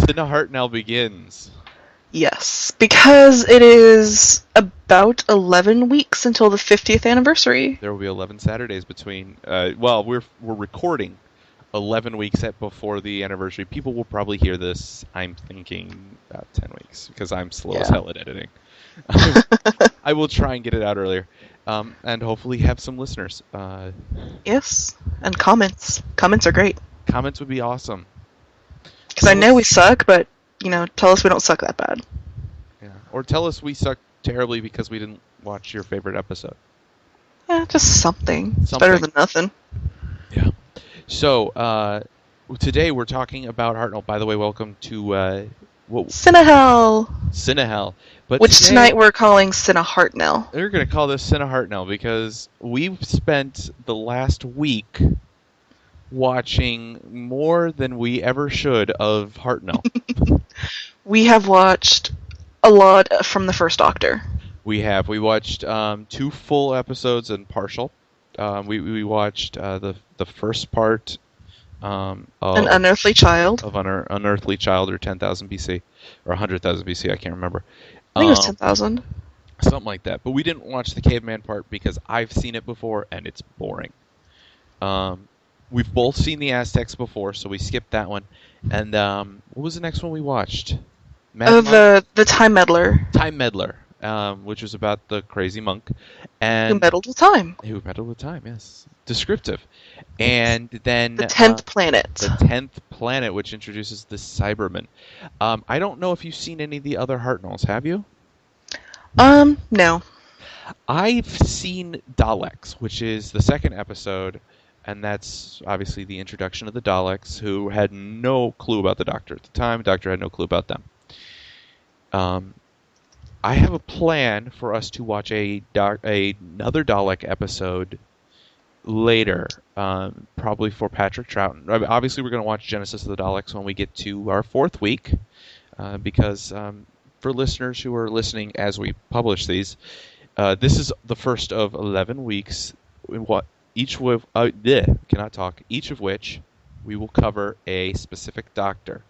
CineHartnell begins. Yes, because it is about 11 weeks until the 50th anniversary. There will be 11 Saturdays between. We're recording 11 weeks before the anniversary. People will probably hear this, I'm thinking, about 10 weeks, because I'm slow as hell at editing. I will try and get it out earlier, and hopefully have some listeners. Yes, and comments. Comments are great. Comments would be awesome. Because I know we suck, but, tell us we don't suck that bad. Yeah, or tell us we suck terribly because we didn't watch your favorite episode. Yeah, just something. It's better than nothing. Yeah. So, today we're talking about Hartnell. By the way, welcome to CineHell! CineHell. But which tonight we're calling CineHartnell. We're going to call this CineHartnell because we've spent the last week watching more than we ever should of Hartnell. We have watched a lot from the first Doctor. We have. We watched 2 full episodes and partial. We watched the first part of An Unearthly Child. Of Unearthly Child, or 10,000 BC, or 100,000 BC, I can't remember. I think it was 10,000. Something like that. But we didn't watch the caveman part because I've seen it before and it's boring. We've both seen the Aztecs before, so we skipped that one. And what was the next one we watched? The Time Meddler. Time Meddler, which was about the crazy monk. And who meddled with time. Who meddled with time, yes. Descriptive. And then... The 10th planet. The 10th planet, which introduces the Cybermen. I don't know if you've seen any of the other Hartnells, have you? No. I've seen Daleks, which is the second episode, and that's obviously the introduction of the Daleks, who had no clue about the Doctor at the time. The Doctor had no clue about them. I have a plan for us to watch another Dalek episode later, probably for Patrick Troughton. Obviously, we're going to watch Genesis of the Daleks when we get to our 4th week, because for listeners who are listening as we publish these, this is the first of 11 weeks. Each of which we will cover a specific Doctor.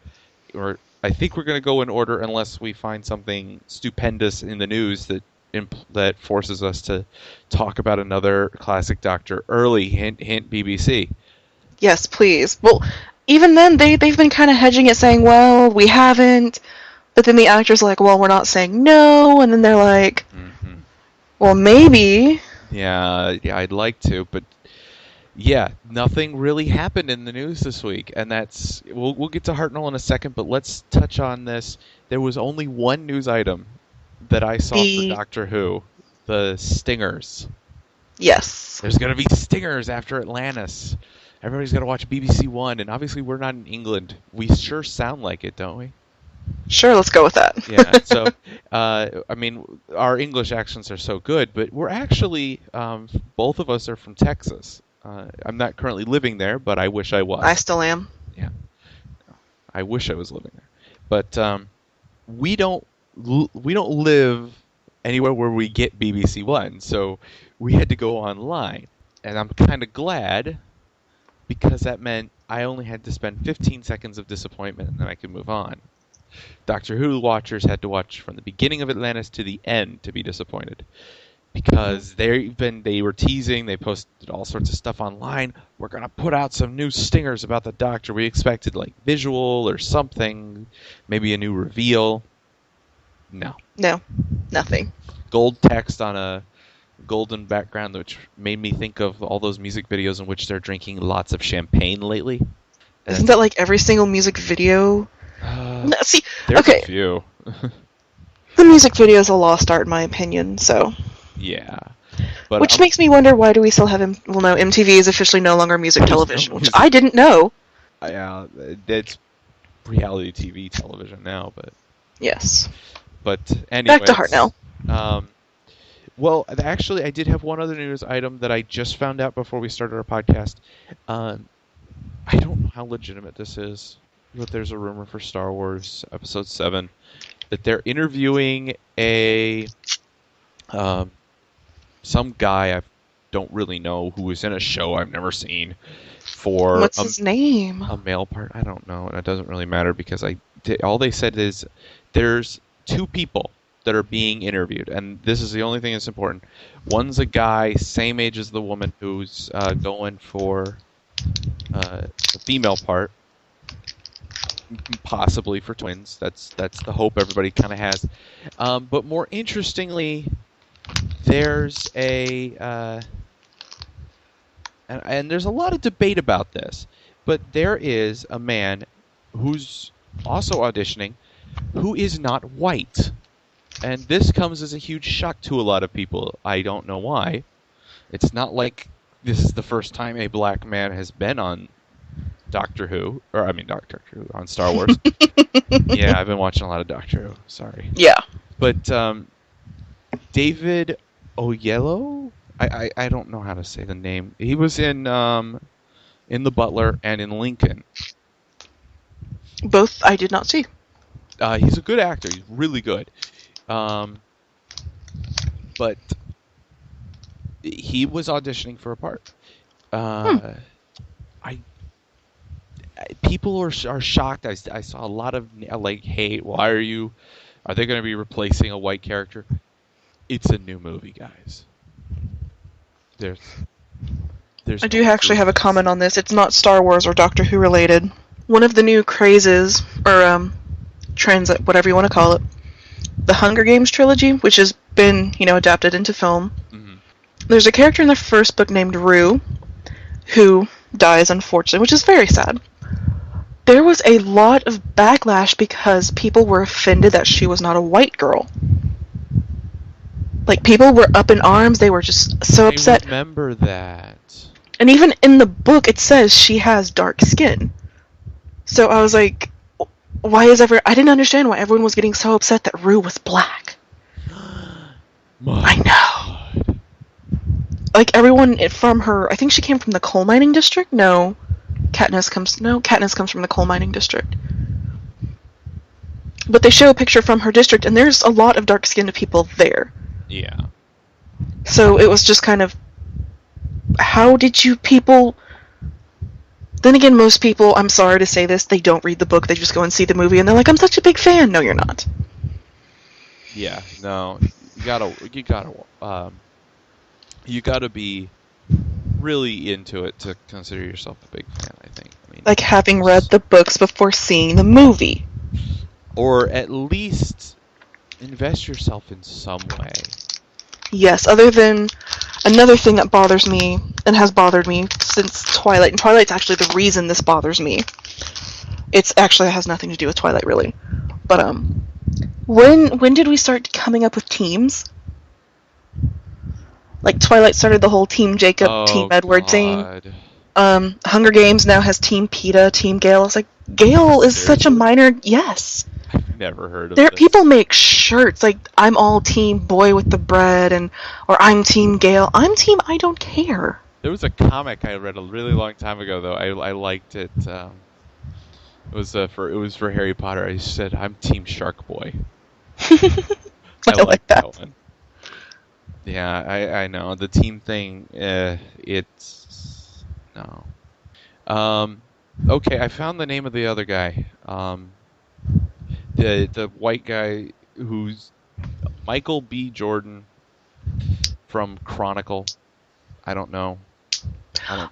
Or I think we're going to go in order unless we find something stupendous in the news that forces us to talk about another classic Doctor early. Hint, hint, BBC. Yes, please. Well, even then, they've been kind of hedging it, saying, well, we haven't. But then the actor's like, well, we're not saying no. And then they're like, well, maybe. Yeah, I'd like to, but yeah, nothing really happened in the news this week. And that's... We'll get to Hartnell in a second, but let's touch on this. There was only one news item that I saw for Doctor Who. The stingers. Yes. There's going to be stingers after Atlantis. Everybody's got to watch BBC One, and obviously we're not in England. We sure sound like it, don't we? Sure, let's go with that. Yeah, so, our English accents are so good, but we're actually, both of us are from Texas. I'm not currently living there, but I wish I was. I still am. Yeah. I wish I was living there. But we don't live anywhere where we get BBC One, so we had to go online. And I'm kind of glad, because that meant I only had to spend 15 seconds of disappointment and then I could move on. Doctor Who watchers had to watch from the beginning of Atlantis to the end to be disappointed. Because they were teasing, they posted all sorts of stuff online. We're going to put out some new stingers about the Doctor. We expected like visual or something, maybe a new reveal. No, nothing. Gold text on a golden background, which made me think of all those music videos in which they're drinking lots of champagne lately. Isn't that like every single music video? There's a few. The music video is a lost art, in my opinion, so... Yeah. But which makes me wonder, why do we still have MTV is officially no longer music television, which I didn't know. Yeah, it's reality TV television now, but... Yes. But anyway. Back to Hartnell. Well, actually, I did have one other news item that I just found out before we started our podcast. I don't know how legitimate this is, but there's a rumor for Star Wars Episode 7 that they're interviewing some guy I don't really know who was in a show I've never seen for what's his name? A male part. I don't know, and it doesn't really matter because I all they said is there's 2 people that are being interviewed, and this is the only thing that's important. One's a guy same age as the woman who's going for the female part, possibly for twins. That's the hope everybody kind of has. But more interestingly, there's and there's a lot of debate about this, but there is a man who's also auditioning who is not white. And this comes as a huge shock to a lot of people. I don't know why. It's not like this is the first time a black man has been on Doctor Who. Doctor Who, on Star Wars. Yeah, I've been watching a lot of Doctor Who. Sorry. Yeah. But David Oyelowo? I don't know how to say the name. He was in The Butler and in Lincoln. Both I did not see. He's a good actor. He's really good. But he was auditioning for a part. People are shocked. I saw a lot of hate. Why are they going to be replacing a white character? It's a new movie, guys. There's I do actually have a comment on this. It's not Star Wars or Doctor Who related. One of the new crazes, or trends, whatever you want to call it, the Hunger Games trilogy, which has been, adapted into film. Mm-hmm. There's a character in the first book named Rue, who dies, unfortunately, which is very sad. There was a lot of backlash because people were offended that she was not a white girl. People were up in arms. They were just so upset. I remember that. And even in the book, it says she has dark skin. So I was like, I didn't understand why everyone was getting so upset that Rue was black. I know. Everyone from her, I think she came from the coal mining district? No. Katniss comes from the coal mining district. But they show a picture from her district, and there's a lot of dark-skinned people there. Yeah. So it was just kind of, how did you people... Then again, most people, I'm sorry to say this, they don't read the book, they just go and see the movie, and they're like, I'm such a big fan. No, you're not. Yeah, no, you gotta be really into it to consider yourself a big fan, I think. Having read the books before seeing the movie. Or at least invest yourself in some way. Yes, other than another thing that bothers me, and has bothered me since Twilight, and Twilight's actually the reason this bothers me. It has nothing to do with Twilight, really. But, when did we start coming up with teams? Twilight started the whole Team Jacob, Team Edward thing. Hunger Games now has Team Peeta, Team Gale. I was like, Gale is such a minor... Yes. I've never heard of this. People make shirts, I'm all Team Boy with the Bread, or I'm Team Gale. I'm Team I don't care. There was a comic I read a really long time ago, though. I liked it. It was for Harry Potter. I said, I'm Team Shark Boy. I like that one. Yeah, I know. The team thing, it's... No. Okay, I found the name of the other guy. The white guy who's Michael B. Jordan from Chronicle. I don't know.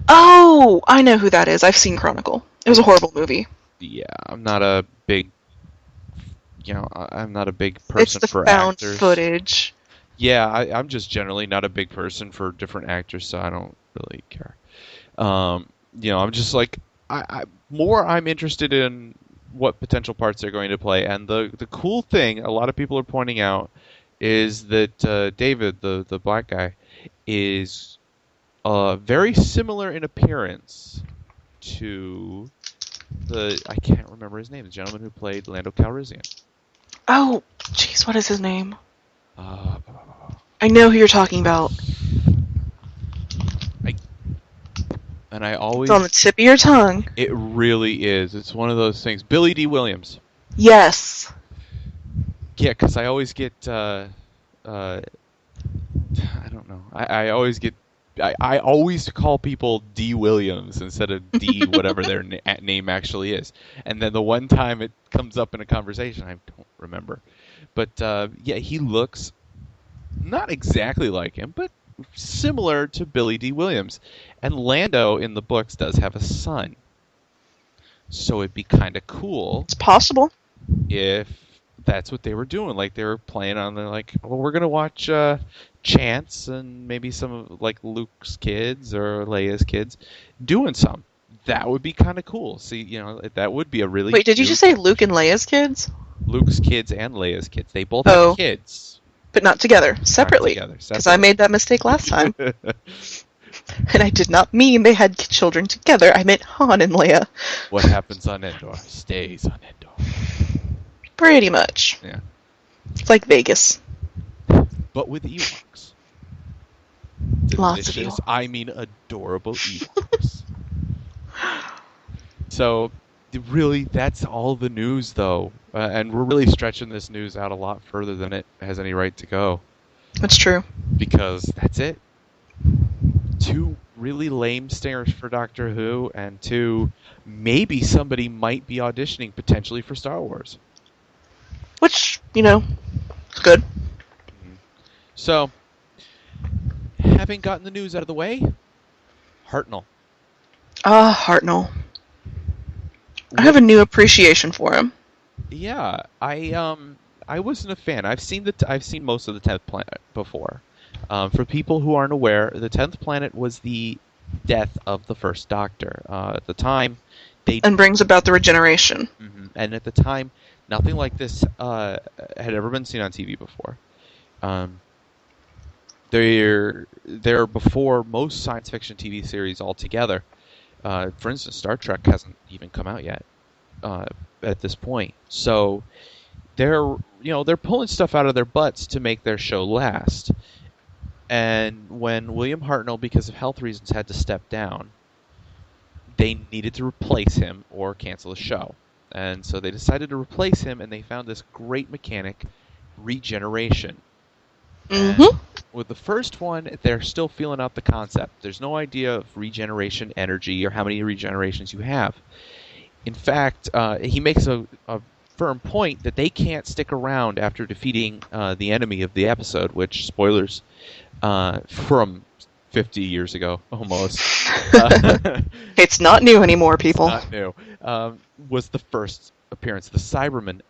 Oh, I know who that is. I've seen Chronicle. It was a horrible movie. Yeah, I'm not a big person for found actors. Footage. Yeah, I'm just generally not a big person for different actors, so I don't really care. I'm just I'm interested in what potential parts they're going to play, and the cool thing a lot of people are pointing out is that David, the black guy, is very similar in appearance to I can't remember his name, the gentleman who played Lando Calrissian. Oh, jeez, what is his name? I know who you're talking about. It's on the tip of your tongue. It really is. It's one of those things. Billy D. Williams. Yes. Yeah, because I always get... I don't know. I always get I always call people D. Williams instead of D. whatever their name actually is. And then the one time it comes up in a conversation, I don't remember. But yeah, he looks not exactly like him, but similar to Billy D. Williams. And Lando in the books does have a son. So it'd be kind of cool. It's possible. If that's what they were doing. Like, they were playing on, they're like, well, we're going to watch Chance and maybe some of, like, Luke's kids or Leia's kids doing some. That would be kind of cool. See, you know, that would be a really... Wait, did you just say Luke and Leia's kids? Luke's kids and Leia's kids. They both have kids. But not together. Separately. Because I made that mistake last time. And I did not mean they had children together. I meant Han and Leia. What happens on Endor stays on Endor. Pretty much. Yeah. It's like Vegas. But with Ewoks. Lots of Delicious, Ewoks. I mean adorable Ewoks. So, really, that's all the news, though. And we're really stretching this news out a lot further than it has any right to go. That's true. Because that's it. 2 really lame stingers for Doctor Who, and 2, maybe somebody might be auditioning potentially for Star Wars. Which, you know, is good. So, having gotten the news out of the way, Hartnell. Hartnell. I have a new appreciation for him. Yeah, I wasn't a fan. I've seen most of the 10th Planet before. For people who aren't aware, the 10th Planet was the death of the first Doctor. At the time, and brings about the regeneration. Mm-hmm. And at the time, nothing like this had ever been seen on TV before. They're before most science fiction TV series altogether. For instance, Star Trek hasn't even come out yet at this point. So they're pulling stuff out of their butts to make their show last. And when William Hartnell, because of health reasons, had to step down, they needed to replace him or cancel the show. And so they decided to replace him, and they found this great mechanic, regeneration. Mm-hmm. With the first one, they're still feeling out the concept. There's no idea of regeneration energy or how many regenerations you have. In fact, he makes a firm point that they can't stick around after defeating the enemy of the episode, which, spoilers, from 50 years ago, almost. It's not new anymore, people. It's not new. Was the first appearance of the Cybermen.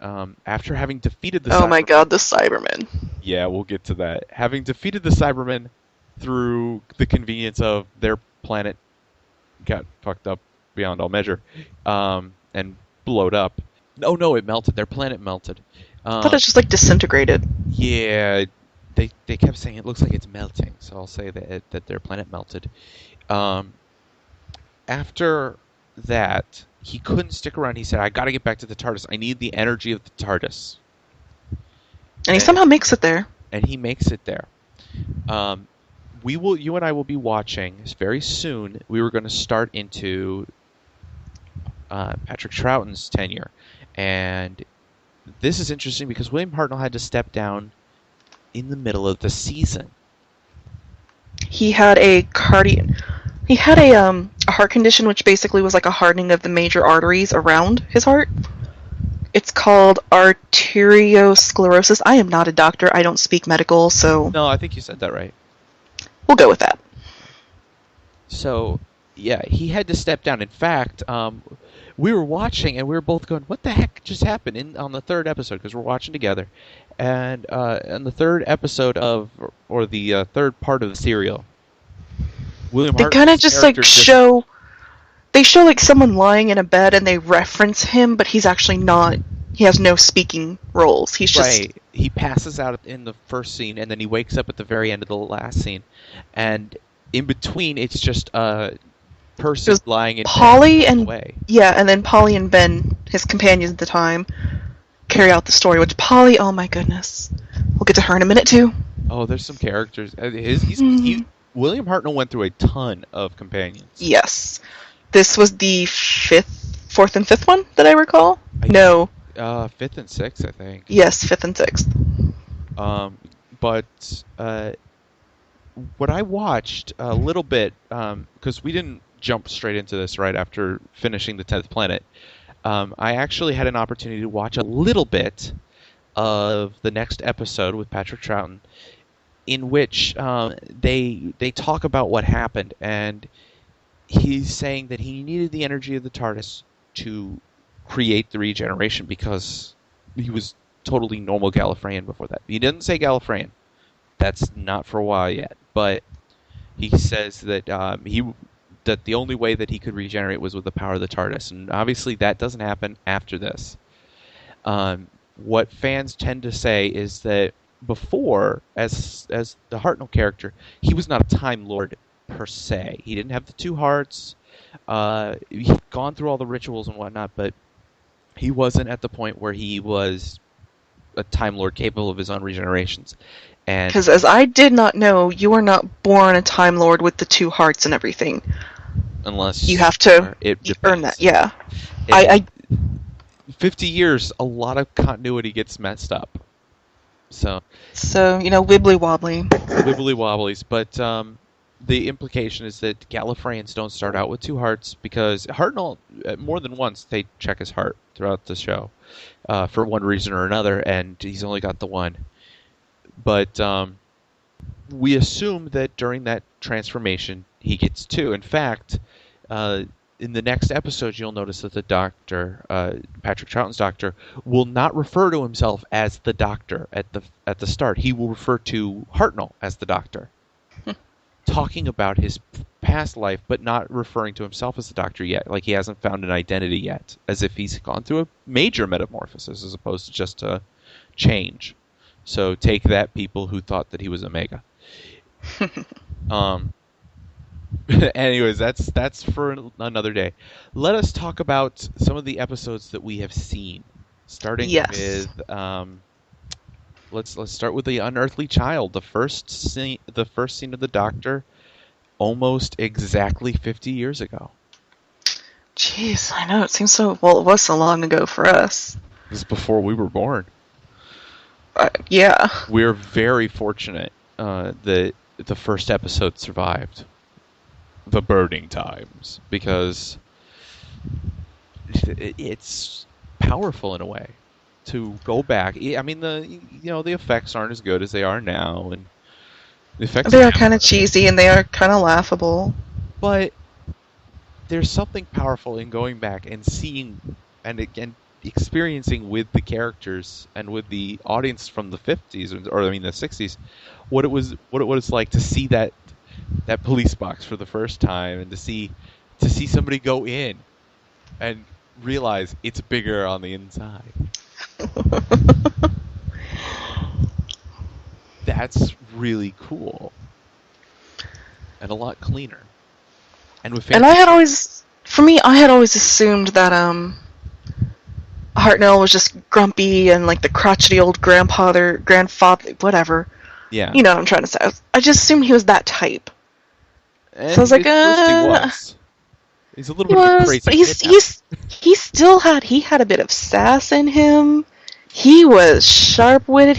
After having defeated the Oh my god, the Cybermen. Yeah, we'll get to that. Having defeated the Cybermen through the convenience of their planet got fucked up beyond all measure, and blowed up. Oh no, it melted. Their planet melted. I thought it just like disintegrated. Yeah, they kept saying it looks like it's melting, so I'll say that their planet melted. After that, he couldn't stick around. He said, I gotta get back to the TARDIS. I need the energy of the TARDIS. And he somehow makes it there. And he makes it there. You and I will be watching very soon. We were going to start into Patrick Troughton's tenure. And this is interesting because William Hartnell had to step down in the middle of the season. He had a heart condition, which basically was like a hardening of the major arteries around his heart. It's called arteriosclerosis. I am not a doctor. I don't speak medical, so... No, I think you said that right. We'll go with that. So, yeah, he had to step down. In fact, we were watching, and we were both going, what the heck just happened on the third episode? Because we're watching together. And in the third episode or the third part of the serial, William Hartnell's they kind of just like show... They show like someone lying in a bed and they reference him, but he's actually not. He has no speaking roles. He's just... Right. He passes out in the first scene, and then he wakes up at the very end of the last scene. And in between, it's just a person lying in Polly bed and away. Yeah, and then Polly and Ben, his companions at the time, carry out the story. Which Polly, oh my goodness, we'll get to her in a minute too. Oh, there's some characters. William Hartnell went through a ton of companions. Yes. This was the fourth and fifth one that I recall? No. Fifth and sixth, I think. Yes, fifth and sixth. But what I watched a little bit, because we didn't jump straight into this right after finishing the 10th Planet, I actually had an opportunity to watch a little bit of the next episode with Patrick Troughton, in which they talk about what happened, and he's saying that he needed the energy of the TARDIS to create the regeneration because he was totally normal Gallifreyan before that. He didn't say Gallifreyan. That's not for a while yet, but he says that that the only way that he could regenerate was with the power of the TARDIS, and obviously that doesn't happen after this. What fans tend to say is that before, as the Hartnell character, he was not a Time Lord per se. He didn't have the two hearts. He'd gone through all the rituals and whatnot, but he wasn't at the point where he was a Time Lord capable of his own regenerations. Because as I did not know, you are not born a Time Lord with the two hearts and everything. Unless you have to earn that. Yeah. 50 years, a lot of continuity gets messed up. So wibbly wobbly. Wibbly wobblies, but the implication is that Gallifreyans don't start out with two hearts, because Hartnell, more than once, they check his heart throughout the show for one reason or another, and he's only got the one. But we assume that during that transformation, he gets two. In fact, in the next episode, you'll notice that the Doctor, Patrick Troughton's Doctor, will not refer to himself as the Doctor at the start. He will refer to Hartnell as the Doctor, talking about his past life, but not referring to himself as the Doctor yet. Like he hasn't found an identity yet, as if he's gone through a major metamorphosis as opposed to just a change. So take that, people who thought that he was Omega. Anyways, that's for another day. Let us talk about some of the episodes that we have seen. Starting with let's start with the Unearthly Child, the first scene of the Doctor, almost exactly 50 years ago. Jeez, I know, it seems so. Well, it was so long ago for us. This is before we were born. Yeah. We're very fortunate that the first episode survived the burning times, because it's powerful in a way to go back. I mean, the effects aren't as good as they are now, and the effects they are kind of cheesy and they are kind of laughable. But there's something powerful in going back and seeing and again experiencing with the characters and with the audience from the 50s or the 60s what it was like to see that police box for the first time, and to see somebody go in and realize it's bigger on the inside. That's really cool and a lot cleaner. And I had always assumed that Hartnell was just grumpy and like the crotchety old grandfather, whatever. Yeah. You know what I'm trying to say. I just assumed he was that type. And so I was like, he was. He's a little bit of a crazy but he had a bit of sass in him. He was sharp-witted.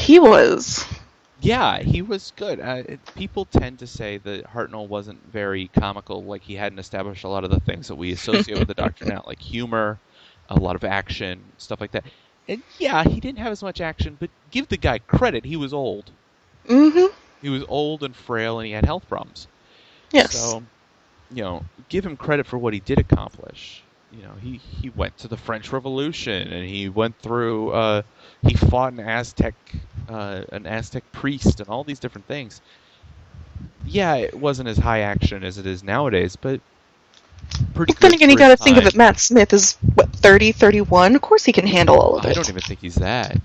Yeah, he was good. People tend to say that Hartnell wasn't very comical, like he hadn't established a lot of the things that we associate with the Doctor now, like humor, a lot of action, stuff like that. And yeah, he didn't have as much action, but give the guy credit, he was old. Mm-hmm. He was old and frail, and he had health problems. Yes. So, give him credit for what he did accomplish. He went to the French Revolution, and he went through. He fought an Aztec priest, and all these different things. Yeah, it wasn't as high action as it is nowadays, but pretty good. Then again, you got to think of it. Matt Smith is 30, 31. Of course, he can handle all of it. I don't even think he's that.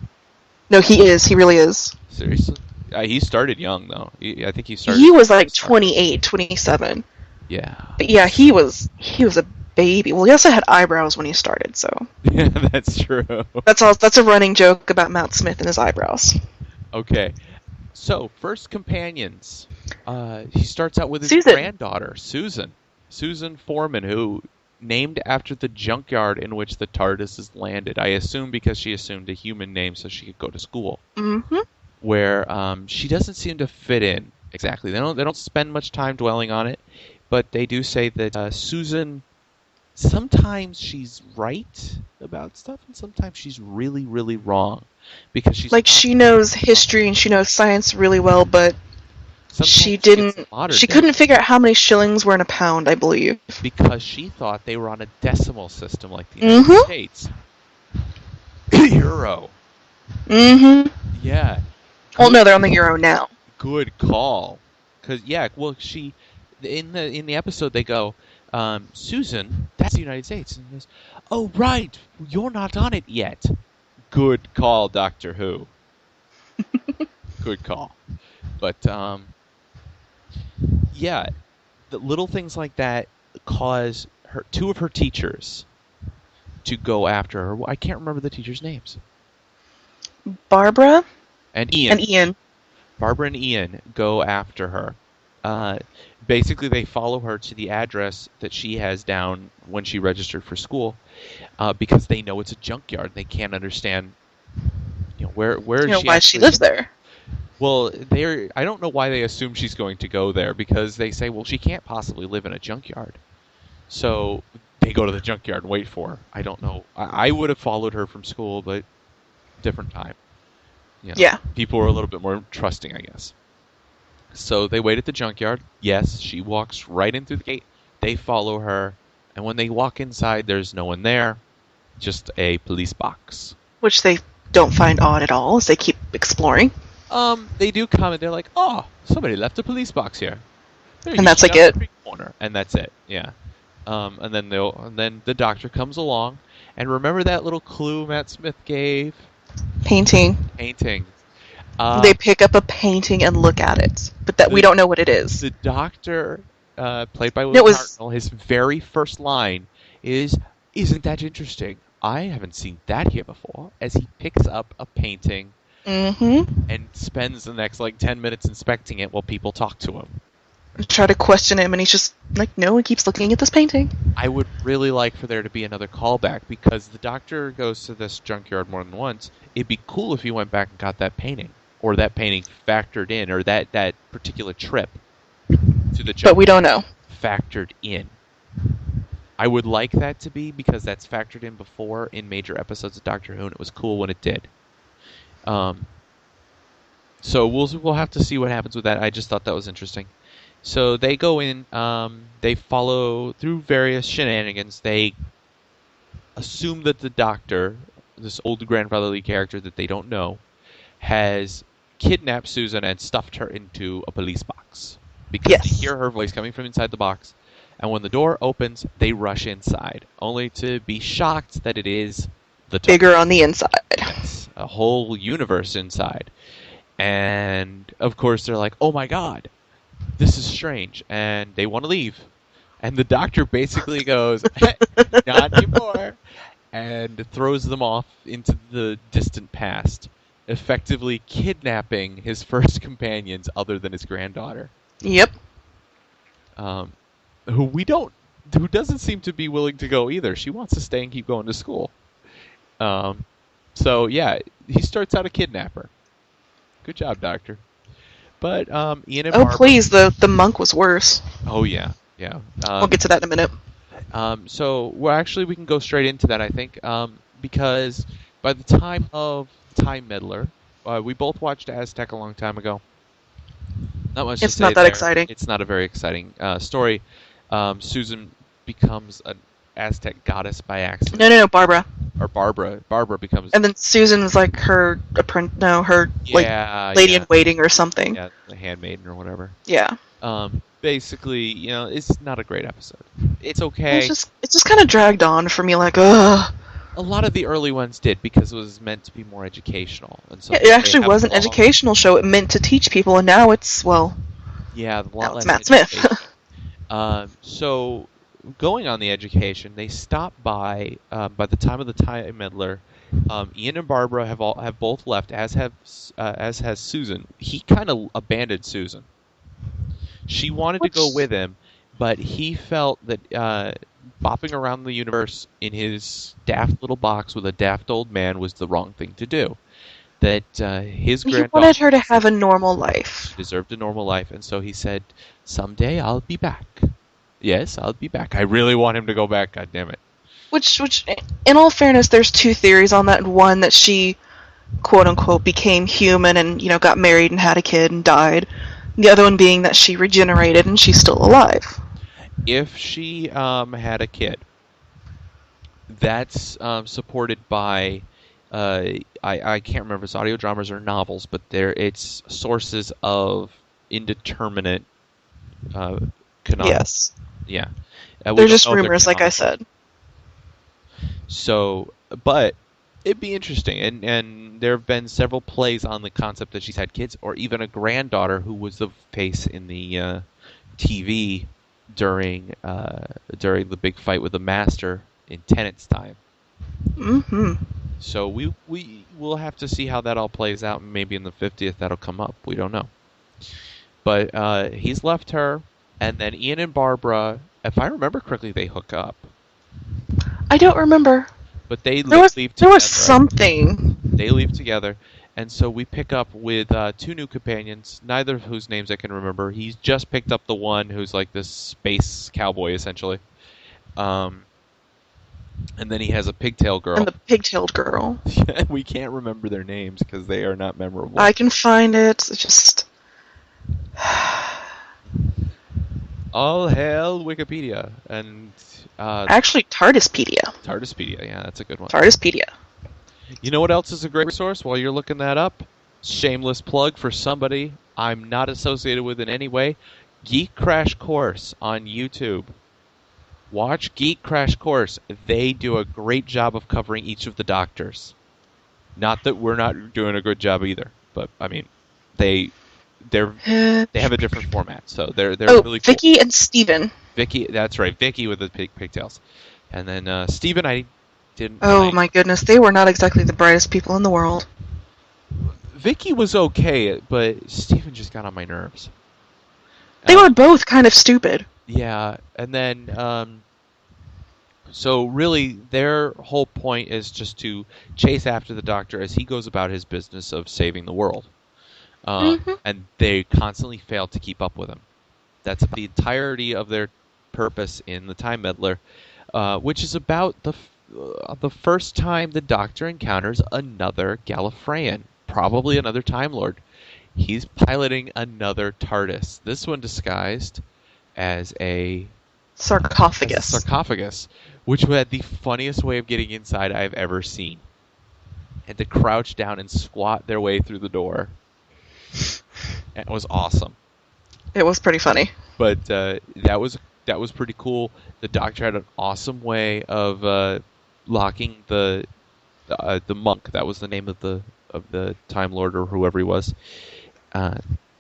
No, he is. He really is. Seriously. He started young, though. I think he started... He was like 28, 27. Yeah. But yeah, he was a baby. Well, he also had eyebrows when he started, so... Yeah, that's true. That's a running joke about Matt Smith and his eyebrows. Okay. So, first companions. He starts out with his granddaughter, Susan. Susan Foreman, who... named after the junkyard in which the TARDIS has landed. I assume because she assumed a human name so she could go to school. Mm-hmm. Where she doesn't seem to fit in Exactly. They don't spend much time dwelling on it, but they do say that Susan, sometimes she's right about stuff, and sometimes she's really, really wrong, because she's Like, not she knows history and she knows science really well, but sometimes she gets didn't. modern She day couldn't figure out how many shillings were in a pound, I believe. because she thought they were on a decimal system like the United Mm-hmm. States. Euro. Mm-hmm. Yeah. Well, no, they're on the euro now. Good call. Cause yeah, well, she in the episode they go, Susan, that's the United States, and he goes, oh right, you're not on it yet. Good call, Doctor Who. Good call. But yeah, the little things like that cause two of her teachers to go after her. I can't remember the teachers' names. Barbara And Ian. and Ian. Barbara and Ian go after her. Basically, they follow her to the address that she has down when she registered for school, because they know it's a junkyard. They can't understand, where is she why actually she lives there. Well, I don't know why they assume she's going to go there, because they say, well, she can't possibly live in a junkyard. So they go to the junkyard and wait for her. I don't know. I would have followed her from school, but different time. Yeah. People were a little bit more trusting, I guess. So they wait at the junkyard. Yes, she walks right in through the gate. They follow her. And when they walk inside, there's no one there. Just a police box. Which they don't find odd at all as they keep exploring. They do comment. They're like, oh, somebody left a police box here. And that's like it. Corner. And that's it, yeah. And then the doctor comes along. And remember that little clue Matt Smith gave? Painting. They pick up a painting and look at it, but we don't know what it is. The doctor, played by William Hartnell, his very first line is, "Isn't that interesting? I haven't seen that here before." As he picks up a painting and spends the next 10 minutes inspecting it while people talk to him. Try to question him, and he's just like, no, he keeps looking at this painting. I would really like for there to be another callback, because the doctor goes to this junkyard more than once. It'd be cool if he went back and got that painting, or that painting factored in, or that particular trip to the junkyard. But we don't know. Factored in. I would like that to be, because that's factored in before in major episodes of Doctor Who, and it was cool when it did. So we'll have to see what happens with that. I just thought that was interesting. So they go in, they follow through various shenanigans. They assume that the doctor, this old grandfatherly character that they don't know, has kidnapped Susan and stuffed her into a police box. Because they hear her voice coming from inside the box. And when the door opens, they rush inside, only to be shocked that it is the bigger on the inside. Yes, a whole universe inside. And, of course, they're like, oh my god, this is strange, and they want to leave. And the doctor basically goes, not anymore, and throws them off into the distant past, effectively kidnapping his first companions other than his granddaughter. Yep. Who doesn't seem to be willing to go either. She wants to stay and keep going to school. So, yeah, he starts out a kidnapper. Good job, Doctor. But Ian and Barbara... please, the monk was worse. Oh, yeah. We'll get to that in a minute. So, we can go straight into that, I think, because by the time of Time Meddler, we both watched Aztec a long time ago. Not much to say. It's not that exciting. It's not a very exciting story. Susan becomes an Aztec goddess by accident. No, Barbara. Or Barbara. Barbara becomes... And then Susan was like her lady in waiting or something. Yeah, the handmaiden or whatever. Yeah. Basically, it's not a great episode. It's okay. It's just kind of dragged on for me, like, ugh. A lot of the early ones did, because it was meant to be more educational. And so it actually was an educational show. It meant to teach people, and now it's, yeah, now it's Matt Smith. So, going on the education, they stop by the time of the Time Meddler. Ian and Barbara have both left, as has Susan. He kind of abandoned Susan. She wanted to go with him, but he felt that bopping around the universe in his daft little box with a daft old man was the wrong thing to do. that his He granddaughter wanted her to have a normal life. deserved a normal life, and so he said, "Someday I'll be back. Yes, I'll be back." I really want him to go back. God damn it. Which, in all fairness, there's two theories on that. One, that she, quote unquote, became human and, got married and had a kid and died. The other one being that she regenerated and she's still alive. If she had a kid, that's supported by I can't remember if it's audio dramas or novels, but it's sources of indeterminate Yes. Yeah. They're just rumors, like I said. So, but it'd be interesting, and there have been several plays on the concept that she's had kids, or even a granddaughter who was the face in the TV during the big fight with the Master in Tennant's time. Mm-hmm. So we will have to see how that all plays out, and maybe in the 50th that'll come up. We don't know. But he's left her, and then Ian and Barbara, if I remember correctly, they hook up. I don't remember. But they leave together. There was something. They leave together, and so we pick up with two new companions, neither of whose names I can remember. He's just picked up the one who's like this space cowboy, essentially. And then he has a pigtail girl. And the pigtailed girl. We can't remember their names because they are not memorable. I can find it. It's just... All hail Wikipedia. And actually, TARDISpedia. TARDISpedia, yeah, that's a good one. TARDISpedia. You know what else is a great resource while you're looking that up? Shameless plug for somebody I'm not associated with in any way. Geek Crash Course on YouTube. Watch Geek Crash Course. They do a great job of covering each of the doctors. Not that we're not doing a good job either, but I mean, they have a different format, so they're really cool. Vicky and Steven. Vicky, that's right, Vicky with the pigtails, and then Steven, I didn't. Oh my goodness, they were not exactly the brightest people in the world. Vicky was okay, but Steven just got on my nerves. They were both kind of stupid. Yeah, and then so really their whole point is just to chase after the Doctor as he goes about his business of saving the world. And they constantly fail to keep up with him. That's the entirety of their purpose in The Time Meddler, which is about the first time the Doctor encounters another Gallifreyan, probably another Time Lord. He's piloting another TARDIS, this one disguised as a sarcophagus, which had the funniest way of getting inside I've ever seen. Had to crouch down and squat their way through the door. It was awesome. It was pretty funny. But that was pretty cool. The Doctor had an awesome way of locking the monk. That was the name of the Time Lord or whoever he was.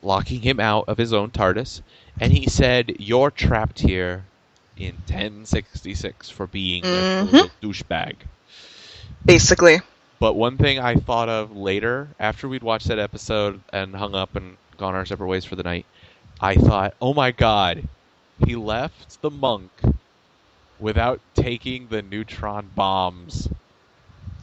Locking him out of his own TARDIS, and he said, "You're trapped here in 1066 for being a little douchebag." Basically. But one thing I thought of later, after we'd watched that episode and hung up and gone our separate ways for the night, I thought, oh my god, he left the monk without taking the neutron bombs.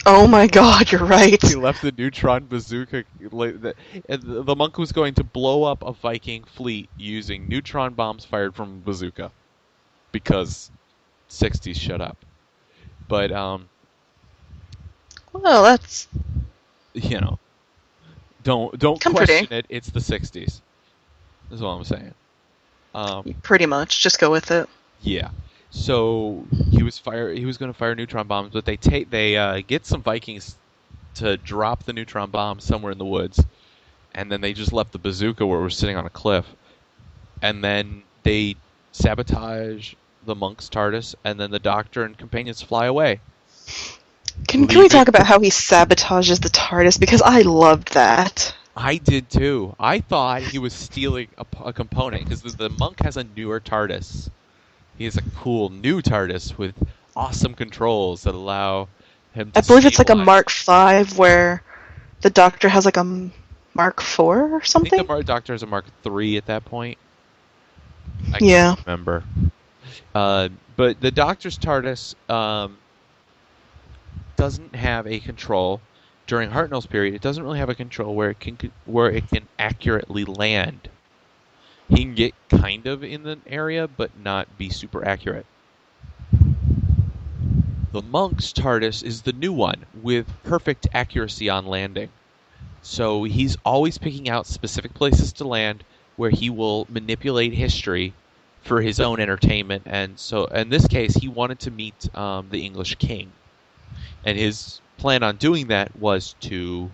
Oh my god, you're right. He left the neutron bazooka. The monk was going to blow up a Viking fleet using neutron bombs fired from a bazooka. Because 60s shut up. But, well, that's... Don't question it. It's the 60s. That's all I'm saying. Pretty much. Just go with it. Yeah. So he was going to fire neutron bombs, but they get some Vikings to drop the neutron bomb somewhere in the woods, and then they just left the bazooka where we're sitting on a cliff, and then they sabotage the monk's TARDIS, and then the Doctor and companions fly away. Can we talk about how he sabotages the TARDIS? Because I loved that. I did too. I thought he was stealing a component, because the monk has a newer TARDIS. He has a cool new TARDIS with awesome controls that allow him to I believe it's like a Mark V, where the Doctor has like a Mark IV or something? I think the Doctor has a Mark III at that point. I can't remember. But the Doctor's TARDIS doesn't have a control. during Hartnell's period, it doesn't really have a control where it can accurately land. He can get kind of in the area, but not be super accurate. The monk's TARDIS is the new one with perfect accuracy on landing. So he's always picking out specific places to land where he will manipulate history for his own entertainment. And so in this case, he wanted to meet the English king. And his plan on doing that was to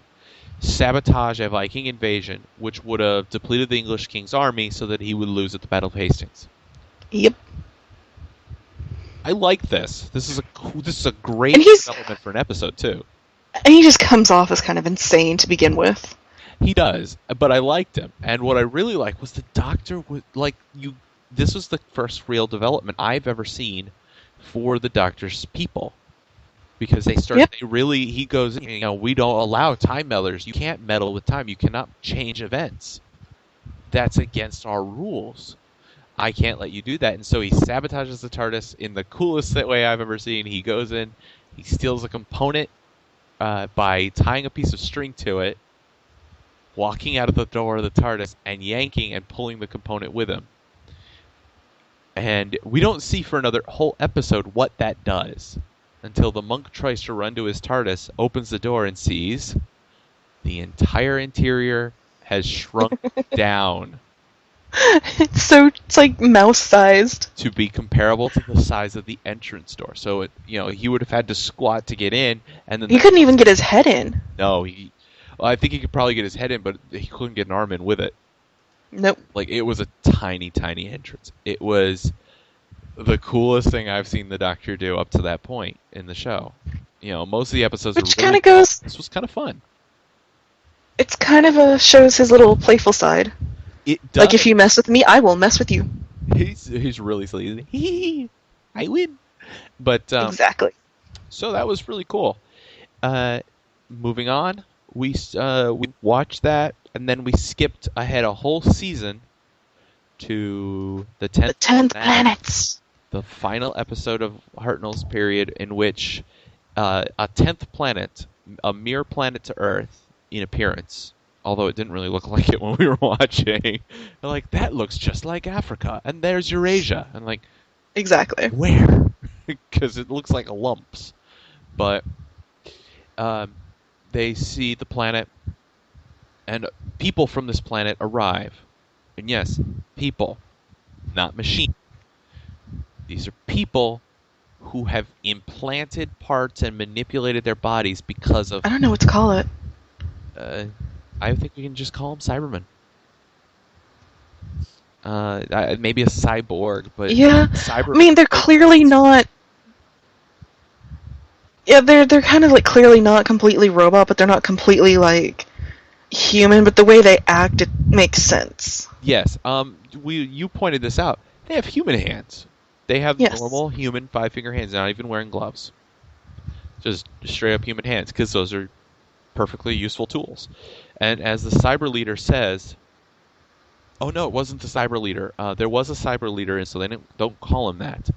sabotage a Viking invasion, which would have depleted the English king's army so that he would lose at the Battle of Hastings. Yep. I like this. This is a great development for an episode too. And he just comes off as kind of insane to begin with. He does, but I liked him. And what I really liked was the Doctor was like you. This was the first real development I've ever seen for the Doctor's people. Because they started, he goes, we don't allow time meddlers. You can't meddle with time. You cannot change events. That's against our rules. I can't let you do that. And so he sabotages the TARDIS in the coolest way I've ever seen. He goes in, he steals a component by tying a piece of string to it, walking out of the door of the TARDIS, and yanking and pulling the component with him. And we don't see for another whole episode what that does. Until the monk tries to run to his TARDIS, opens the door, and sees the entire interior has shrunk down. It's like mouse-sized. To be comparable to the size of the entrance door. So, he would have had to squat to get in. And then he couldn't even get his head in. No, I think he could probably get his head in, but he couldn't get an arm in with it. Nope. Like, it was a tiny, tiny entrance. It was the coolest thing I've seen the Doctor do up to that point in the show. Most of the episodes Which are really kind of goes. This was kind of fun. It's kind of shows his little playful side. It does. Like, if you mess with me, I will mess with you. He's really silly. I win. But exactly. So that was really cool. Moving on, we watched that, and then we skipped ahead a whole season to the 10th planets. The final episode of Hartnell's period, in which a 10th planet, a mere planet to Earth in appearance, although it didn't really look like it when we were watching. They're like, that looks just like Africa, and there's Eurasia. And like, exactly. Where? Because it looks like lumps. But they see the planet, and people from this planet arrive. And yes, people, not machines. These are people who have implanted parts and manipulated their bodies because of... I don't know what to call it. I think we can just call them Cybermen. Maybe a cyborg, but... Yeah, I mean, they're clearly not... Yeah, they're kind of like clearly not completely robot, but they're not completely like human, but the way they act, it makes sense. Yes, you pointed this out. They have human hands. They have normal human 5-finger hands, not even wearing gloves. Just straight up human hands, because those are perfectly useful tools. And as the cyber leader says... Oh no, it wasn't the cyber leader. There was a cyber leader, and so they don't call him that.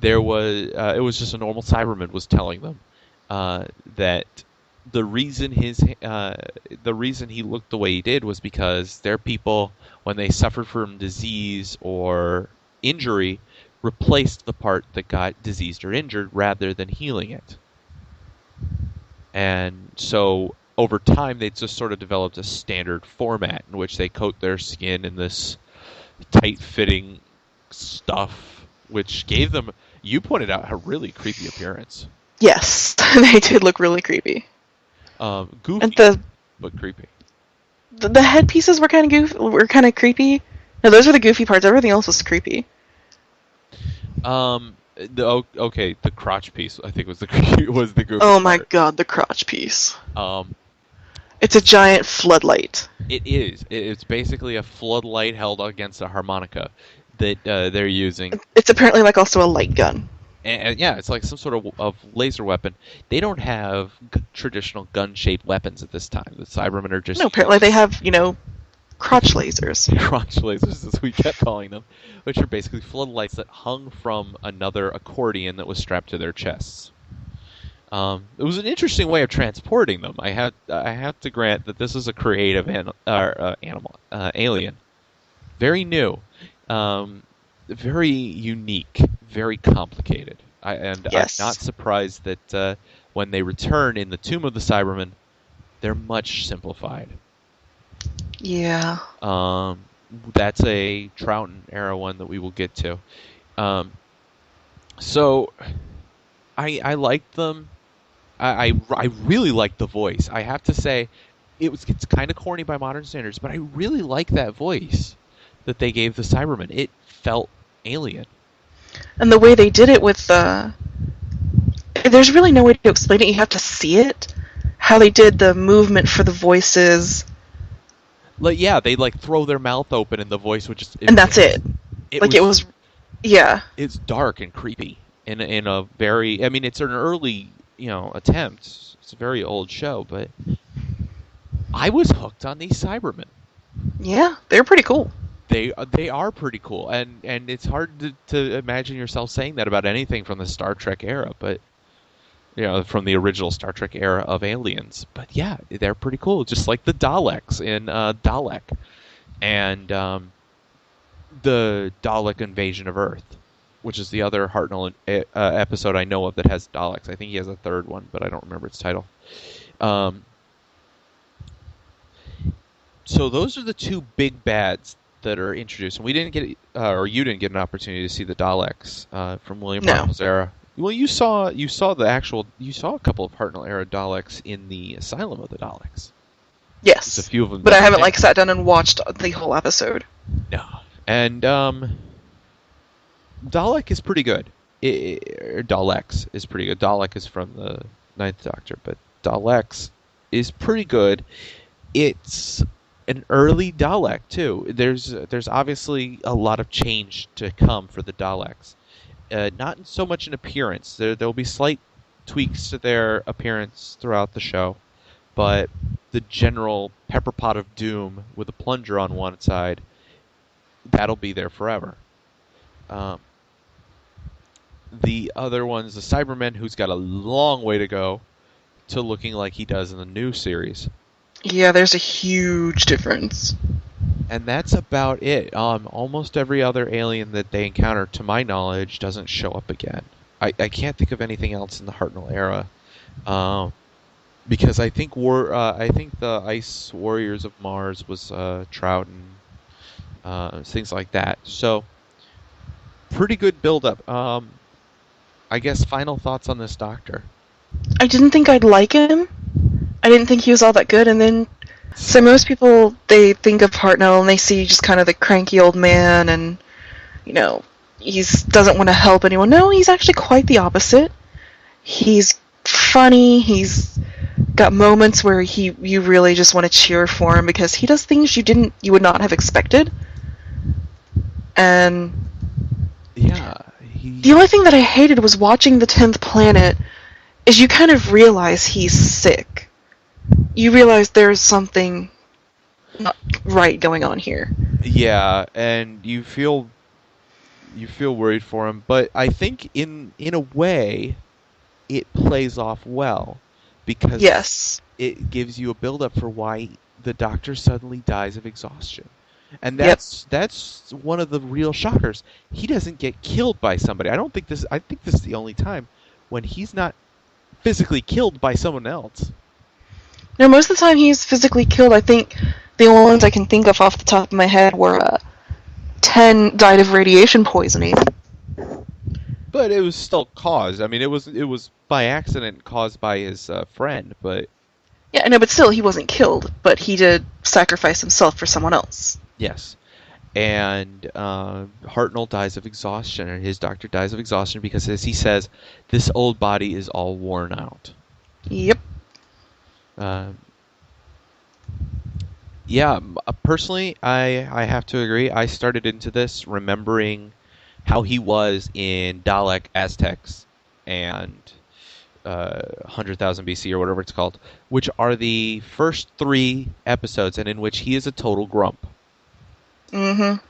There was... it was just a normal Cyberman was telling them that the reason he looked the way he did was because their people, when they suffered from disease or injury, replaced the part that got diseased or injured rather than healing it. And so over time they just sort of developed a standard format in which they coat their skin in this tight-fitting stuff, which gave them, you pointed out, a really creepy appearance. Yes, they did look really creepy. Goofy, and but creepy. The headpieces were kind of creepy. No, those were the goofy parts. Everything else was creepy. The crotch piece, I think, was the goofy Oh my part. god, the crotch piece. It's a giant floodlight. It is. It's basically a floodlight held against a harmonica that they're using. It's apparently like also a light gun. And yeah, it's like some sort of laser weapon. They don't have traditional gun-shaped weapons at this time. The Cybermen are just... No, apparently they have, crotch lasers. Crotch lasers, as we kept calling them, which are basically floodlights that hung from another accordion that was strapped to their chests. It was an interesting way of transporting them. I have to grant that this is a creative alien, very new, very unique, very complicated. I'm Yes. not surprised that when they return in the Tomb of the Cybermen, they're much simplified. Yeah. That's a Troughton era one that we will get to. So I liked them. I really liked the voice. I have to say, it's kind of corny by modern standards, but I really like that voice that they gave the Cybermen. It felt alien. And the way they did it with there's really no way to explain it. You have to see it. How they did the movement for the voices. Like, yeah, they like throw their mouth open and the voice would just. And that's it. It was. Yeah. It's dark and creepy in a very. I mean, it's an early attempt. It's a very old show, but I was hooked on these Cybermen. Yeah, they're pretty cool. They are pretty cool, and it's hard to imagine yourself saying that about anything from the Star Trek era, but from the original Star Trek era of aliens. But yeah, they're pretty cool, just like the Daleks in Dalek, and the Dalek invasion of Earth, which is the other Hartnell episode I know of that has Daleks. I think he has a third one, but I don't remember its title. So those are the two big bads that are introduced, and we didn't get, or you didn't get an opportunity to see the Daleks from William Hartnell's era. Well, you saw a couple of Hartnell era Daleks in the Asylum of the Daleks. Yes, there's a few of them, but I haven't sat down and watched the whole episode. No, and Dalek is pretty good. Daleks is pretty good. Dalek is from the Ninth Doctor, but Daleks is pretty good. It's an early Dalek too. There's obviously a lot of change to come for the Daleks. Not so much in appearance. There'll be slight tweaks to their appearance throughout the show, but the general pepper pot of doom with a plunger on one side, that'll be there forever. The other one's the Cyberman, who's got a long way to go to looking like he does in the new series. Yeah, there's a huge difference. And that's about it. Almost every other alien that they encounter, to my knowledge, doesn't show up again. I can't think of anything else in the Hartnell era, because I think the Ice Warriors of Mars was Troughton, things like that. So pretty good build-up. I guess final thoughts on this Doctor. I didn't think I'd like him. I didn't think he was all that good, and then so most people, they think of Hartnell and they see just kind of the cranky old man and, he doesn't want to help anyone. No, he's actually quite the opposite. He's funny, he's got moments where you really just want to cheer for him because he does things you would not have expected. And yeah, the only thing that I hated was watching the 10th Planet is you kind of realize he's sick. You realize there's something not right going on here. Yeah, and you feel worried for him, but I think in a way it plays off well because yes, it gives you a build-up for why the Doctor suddenly dies of exhaustion. And that's one of the real shockers. He doesn't get killed by somebody. I think this is the only time when he's not physically killed by someone else. No, most of the time he's physically killed. I think the only ones I can think of off the top of my head were 10 died of radiation poisoning. But it was still caused. I mean, it was by accident caused by his friend, but... Yeah, no, but still, he wasn't killed, but he did sacrifice himself for someone else. Yes. And Hartnell dies of exhaustion, and his doctor dies of exhaustion because, as he says, this old body is all worn out. Yep. Yeah, personally, I have to agree. I started into this remembering how he was in Dalek, Aztecs, and 100,000 BC, or whatever it's called, which are the first 3 episodes, and in which he is a total grump. Mm-hmm.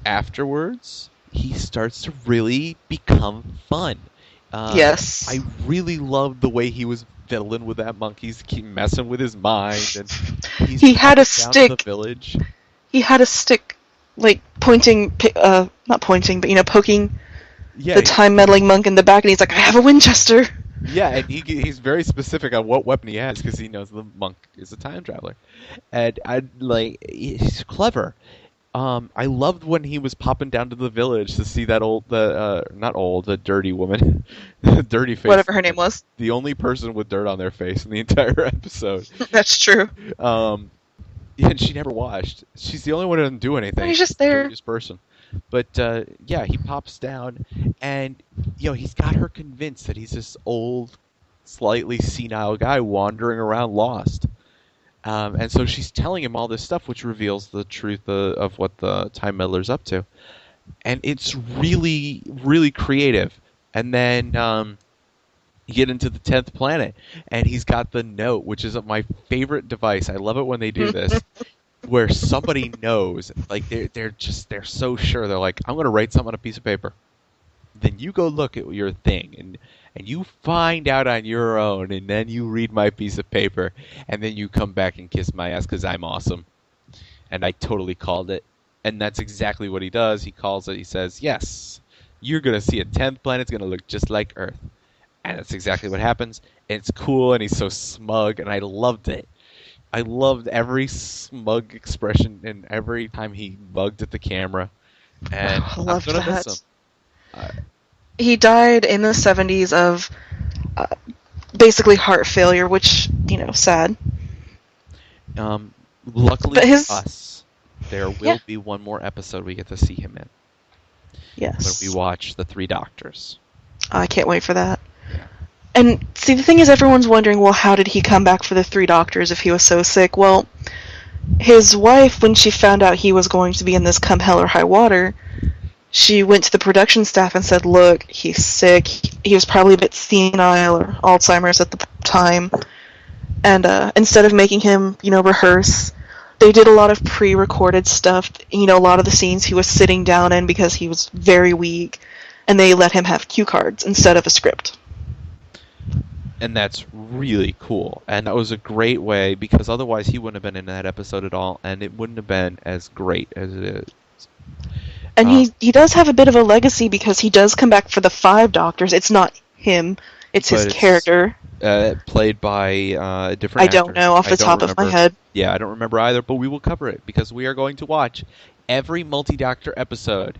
Afterwards, he starts to really become fun. Yes. I really loved the way he was fiddling with that monkey, keep messing with his mind, and he's He had a popping down to the stick. village. He had a stick, like, pointing, not pointing, but, poking Yeah, the time-meddling monk in the back, and he's like, I have a Winchester! yeah, and he's very specific on what weapon he has because he knows the monk is a time traveler, and he's clever. I loved when he was popping down to the village to see that the dirty woman, the dirty face, Whatever her name was. the only person with dirt on their face in the entire episode. That's true. And she never washed. She's the only one who doesn't do anything. He's just there. The dirtiest person. But yeah, he pops down, and he's got her convinced that he's this old, slightly senile guy wandering around lost. And so she's telling him all this stuff, which reveals the truth of what the Time Meddler's up to. And it's really, really creative. And then you get into the 10th planet, and he's got the note, which is my favorite device. I love it when they do this, where somebody knows, like they're so sure. They're like, I'm going to write something on a piece of paper. Then you go look at your thing, and you find out on your own, and then you read my piece of paper, and then you come back and kiss my ass because I'm awesome. And I totally called it. And that's exactly what he does. He calls it. He says, yes, you're going to see a 10th planet. It's going to look just like Earth. And that's exactly what happens. And it's cool, and he's so smug, and I loved it. I loved every smug expression and every time he bugged at the camera. And I I'm loved going to that. miss him. He died in the 70s of basically heart failure, which, sad. Luckily But for us, there will be one more episode we get to see him in. Yes. When we watch The Three Doctors. I can't wait for that. And see, the thing is, everyone's wondering, well, how did he come back for the Three Doctors if he was so sick? Well, his wife, when she found out he was going to be in this Come Hell or High Water, she went to the production staff and said, look, he's sick. He was probably a bit senile or Alzheimer's at the time. And instead of making him, rehearse, they did a lot of pre-recorded stuff. A lot of the scenes he was sitting down in because he was very weak. And they let him have cue cards instead of a script. And that's really cool. And that was a great way, because otherwise he wouldn't have been in that episode at all, and it wouldn't have been as great as it is. And he does have a bit of a legacy, because he does come back for the 5 Doctors. It's not him. It's his character. Played by a different actor. I don't know off the top of my head. Yeah, I don't remember either, but we will cover it, because we are going to watch every Multi-Doctor episode.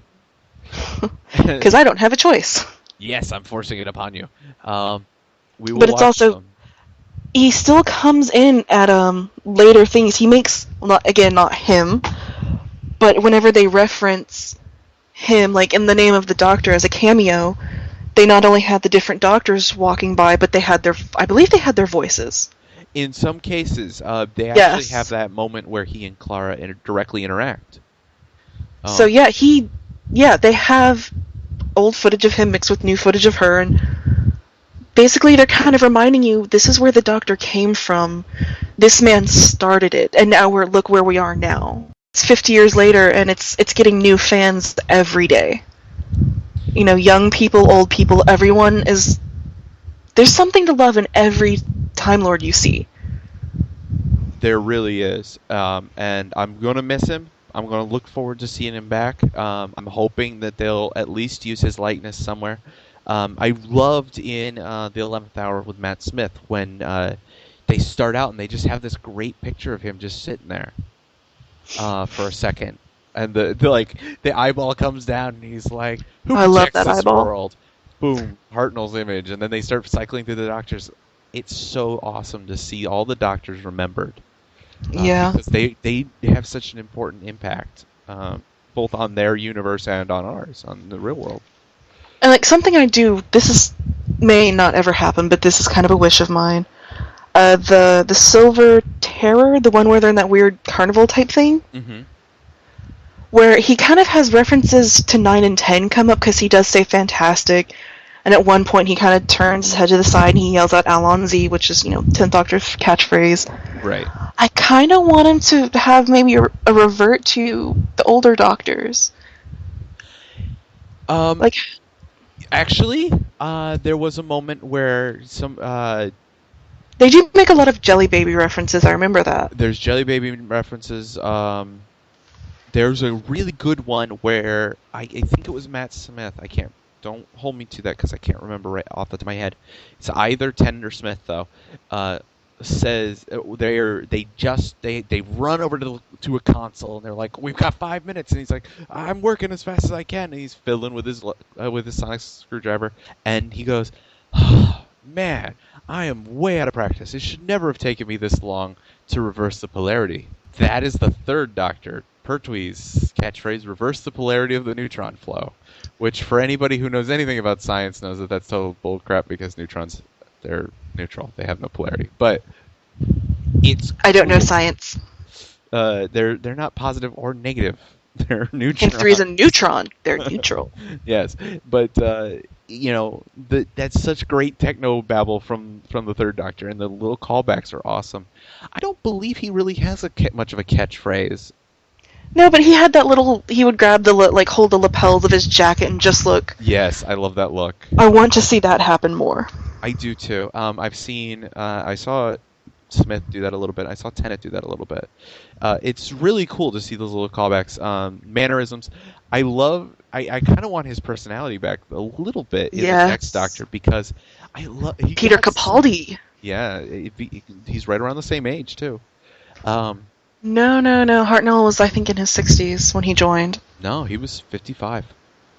Because I don't have a choice. Yes, I'm forcing it upon you. We will but it's watch also them. He still comes in at later things. He makes, not him, but whenever they reference him, like in the name of the Doctor as a cameo, they not only had the different doctors walking by, but I believe they had their voices. In some cases, they actually have that moment where he and Clara directly interact. So they have old footage of him mixed with new footage of her, and basically they're kind of reminding you, this is where the Doctor came from. This man started it, and now look where we are now. It's 50 years later, and it's getting new fans every day. Young people, old people, everyone is... There's something to love in every Time Lord you see. There really is. And I'm going to miss him. I'm going to look forward to seeing him back. I'm hoping that they'll at least use his likeness somewhere. I loved in The 11th Hour with Matt Smith when they start out and they just have this great picture of him just sitting there for a second. And the eyeball comes down and he's like, who I love protects that this eyeball. world? Boom, Hartnell's image. And then they start cycling through the Doctors. It's so awesome to see all the Doctors remembered. Because they have such an important impact, both on their universe and on ours, on the real world. And something I do, may not ever happen, but this is kind of a wish of mine. The Silver Terror, the one where they're in that weird carnival type thing, where he kind of has references to 9 and 10 come up, because he does say fantastic, and at one point he kind of turns his head to the side and he yells out Alonzi, which is, 10th Doctor's catchphrase. Right. I kind of want him to have maybe a revert to the older Doctors. Actually, there was a moment where some They do make a lot of Jelly Baby references. I remember that. there's Jelly Baby references. There's a really good one where I think it was Matt Smith. Don't hold me to that because I can't remember right off the top of my head. It's either Tennant or Smith though. Says they run over to a console and they're like, "We've got 5 minutes," and he's like, "I'm working as fast as I can," and he's fiddling with his sonic screwdriver, and he goes, "Oh, man, I am way out of practice. It should never have taken me this long to reverse the polarity." That is the third Doctor, Pertwee's catchphrase, "Reverse the polarity of the neutron flow," which for anybody who knows anything about science knows that that's total bullcrap because neutrons, they're neutral. They have no polarity. But I don't know science. They're not positive or negative. They're neutral. And 3 is a neutron. They're neutral. Yes, but that's such great techno babble from the Third Doctor, and the little callbacks are awesome. I don't believe he really has much of a catchphrase. No, but he had that little. He would grab hold the lapels of his jacket and just look. Yes, I love that look. I want to see that happen more. I do too. I saw Smith do that a little bit. I saw Tennant do that a little bit. It's really cool to see those little callbacks, mannerisms. I kind of want his personality back a little bit in the next Doctor because I love Peter Capaldi. Yeah, he's right around the same age too. No. Hartnell was, I think, in his 60s when he joined. No, he was 55.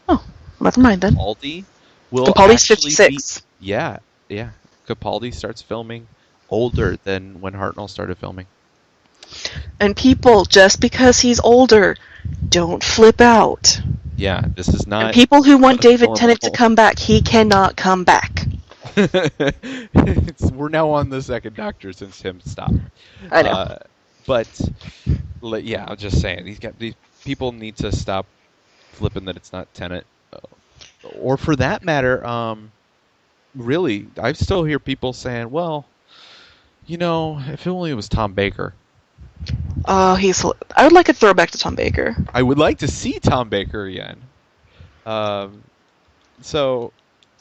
Oh, never mind then. Capaldi's 56. Yeah. Capaldi starts filming older than when Hartnell started filming. And people, just because he's older, don't flip out. Yeah, this is not... And people who want David Tennant to come back, he cannot come back. We're now on the second Doctor since him stopped. I know. But, yeah, I'm just saying, these people need to stop flipping that it's not Tennant. Or for that matter, really, I still hear people saying, well, if only it was Tom Baker. I would like a throwback to Tom Baker. I would like to see Tom Baker again. So,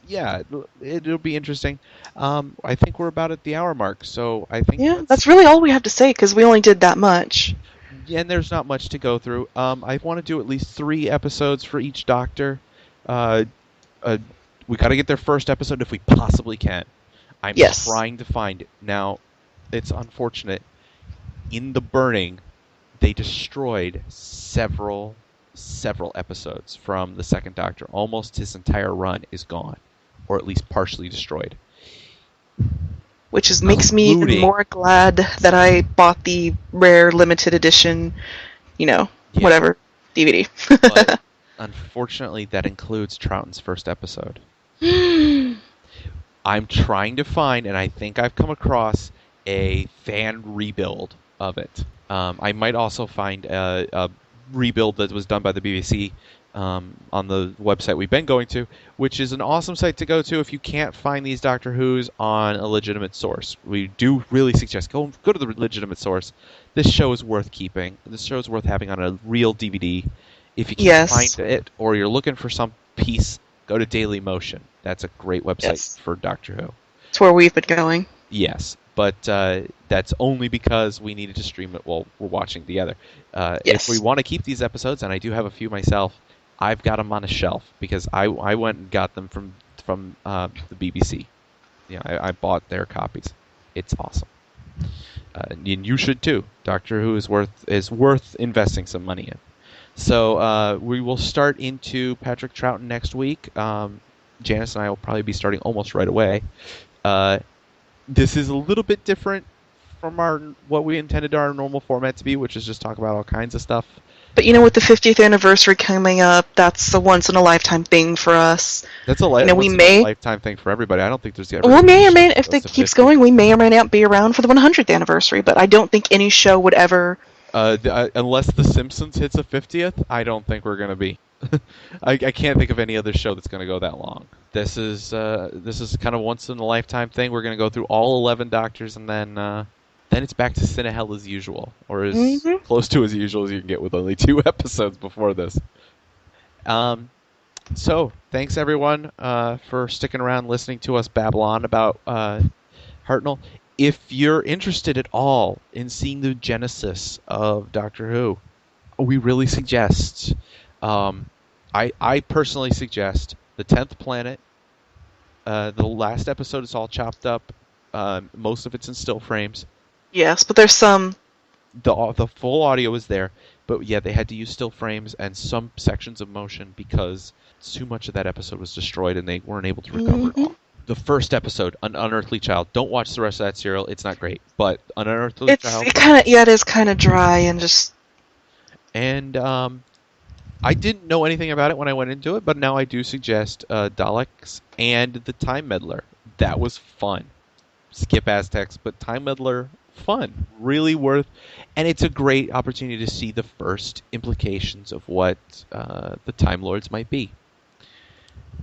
yeah, it'll be interesting. I think we're about at the hour mark, so I think... Yeah, that's really all we have to say, because we only did that much. Yeah, and there's not much to go through. I want to do at least 3 episodes for each Doctor. We got to get their first episode if we possibly can. I'm trying to find it. Now, it's unfortunate. In The Burning, they destroyed several episodes from the second Doctor. Almost his entire run is gone, or at least partially destroyed. Which makes me even more glad that I bought the rare limited edition, whatever, DVD. But unfortunately, that includes Troughton's first episode. I'm trying to find, and I think I've come across, a fan rebuild of it. I might also find a rebuild that was done by the BBC on the website we've been going to, which is an awesome site to go to if you can't find these Doctor Who's on a legitimate source. We do really suggest go to the legitimate source. This show is worth keeping. This show is worth having on a real DVD. If you can't find it, or you're looking for some piece, go to Daily Motion. That's a great website for Doctor Who. It's where we've been going. Yes, but that's only because we needed to stream it while we're watching together. If we want to keep these episodes, and I do have a few myself, I've got them on a shelf because I went and got them from the BBC. I bought their copies. It's awesome, and you should too. Doctor Who is worth investing some money in. So we will start into Patrick Troughton next week. Janice and I will probably be starting almost right away. This is a little bit different from what we intended our normal format to be, which is just talk about all kinds of stuff. But with the 50th anniversary coming up, that's a once-in-a-lifetime thing for us. That's a lifetime thing for everybody. I don't think there's ever... We may or may, if it keeps going, we may or may not be around for the 100th anniversary, but I don't think any show would ever... unless The Simpsons hits a 50th, I don't think we're going to be. I can't think of any other show that's going to go that long. This is kind of once-in-a-lifetime thing. We're going to go through all 11 Doctors, and then it's back to CineHell as usual, or as close to as usual as you can get with only 2 episodes before this. So, thanks everyone for sticking around listening to us babble on about Hartnell. If you're interested at all in seeing the genesis of Doctor Who, we really suggest, I personally suggest the 10th Planet. The last episode is all chopped up. Most of it's in still frames. Yes, but there's some. The full audio is there, but yeah, they had to use still frames and some sections of motion because too much of that episode was destroyed and they weren't able to recover it all. The first episode, An Unearthly Child. Don't watch the rest of that serial. It's not great, but An Unearthly Child. It is kind of dry and just. And I didn't know anything about it when I went into it, but now I do suggest Daleks and the Time Meddler. That was fun. Skip Aztecs, but Time Meddler, fun. Really worth. And it's a great opportunity to see the first implications of what the Time Lords might be.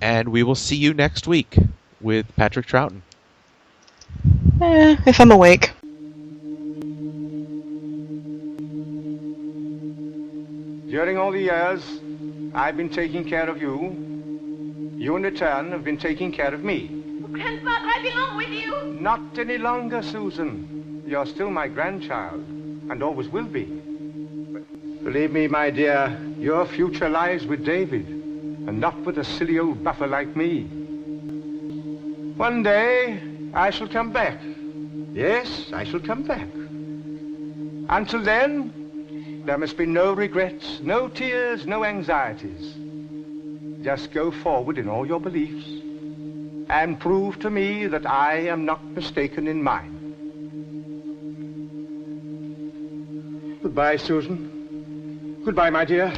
And we will see you next week with Patrick Troughton. If I'm awake. During all the years I've been taking care of you, you in return have been taking care of me. Grandfather, I belong with you. Not any longer, Susan. You're still my grandchild, and always will be. But believe me, my dear, your future lies with David, and not with a silly old buffer like me. One day, I shall come back. Yes, I shall come back. Until then, there must be no regrets, no tears, no anxieties. Just go forward in all your beliefs and prove to me that I am not mistaken in mine. Goodbye, Susan. Goodbye, my dear.